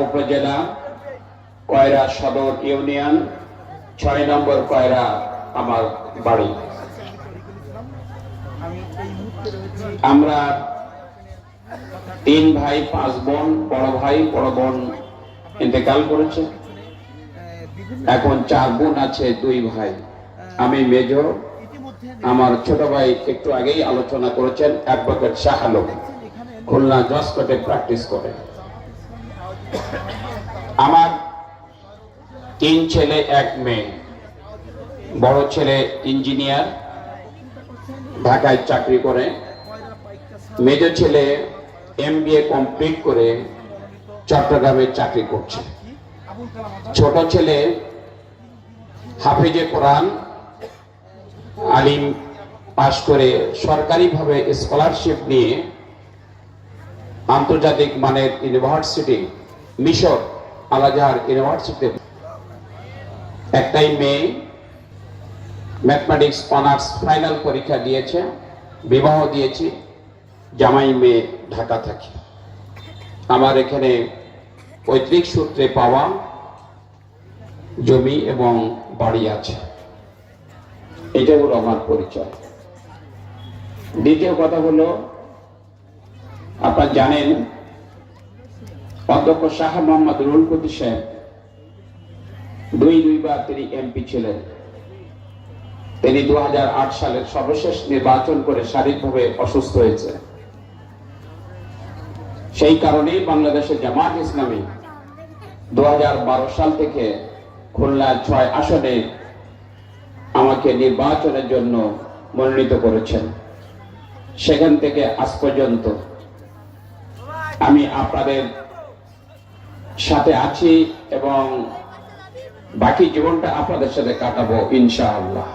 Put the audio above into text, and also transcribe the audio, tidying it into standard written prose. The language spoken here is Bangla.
উপজেলা কয়রা সদর ইউনিয়ন ৬ নম্বর কয়রা আমার বাড়ি। আমরা ৩ ভাই ৫ বোন, বড় ভাই বড় বোন ইন্তেকাল করেছে। এখন ৪ বোন আছে, ২ ভাই। আমি মেজো। আমার ছোট ভাই একটু আগেই আলোচনা করেছেন, অ্যাডভোকেট শাহ আলম, খুলনা জজ কোর্টে প্র্যাকটিস করে। আমার ৩ ছেলে ১ মেয়ে। বড় ছেলে ইঞ্জিনিয়ার, ঢাকায় চাকরি করে। মেজো ছেলে MBA কমপ্লিট করে চট্টগ্রামে চাকরি করছে। ছোট ছেলে হাফিজে কোরআন, আলিম পাশ করে সরকারিভাবে স্কলারশিপ নিয়ে আন্তর্জাতিক মানের ইউনিভার্সিটি, মিশর আল আজহার ইউনিভার্সিটি। একটাই মেয়ে ম্যাথমেটিক্স অনার্স ফাইনাল পরীক্ষা দিয়েছে, বিবাহ দিয়েছি। জামাই মেয়ে ঢাকা থাকে। আমার এখানে পৈতৃক সূত্রে পাওয়া জমি এবং বাড়ি আছে। এটা হলো আমার পরিচয়। দ্বিতীয় কথা হলো, আপনারা জানেন অধ্যক্ষ শাহ মোহাম্মদ রুহুল কুদ্দুস সাহেব ২বার তিনি MP ছিলেন। তিনি ২০০৮ সালের সর্বশেষ নির্বাচন করে শারীরিকভাবে অসুস্থ হয়েছে। সেই কারণেই বাংলাদেশের জামাত ইসলামী ২০১২ সাল থেকে খুলনা ৬ আসনে আমাকে নির্বাচনের জন্য মনোনীত করেছেন। সেখান থেকে আজ পর্যন্ত আমি আপনাদের সাথে আছি এবং বাকি জীবনটা আপনাদের সাথে কাটাবো ইনশাআল্লাহ।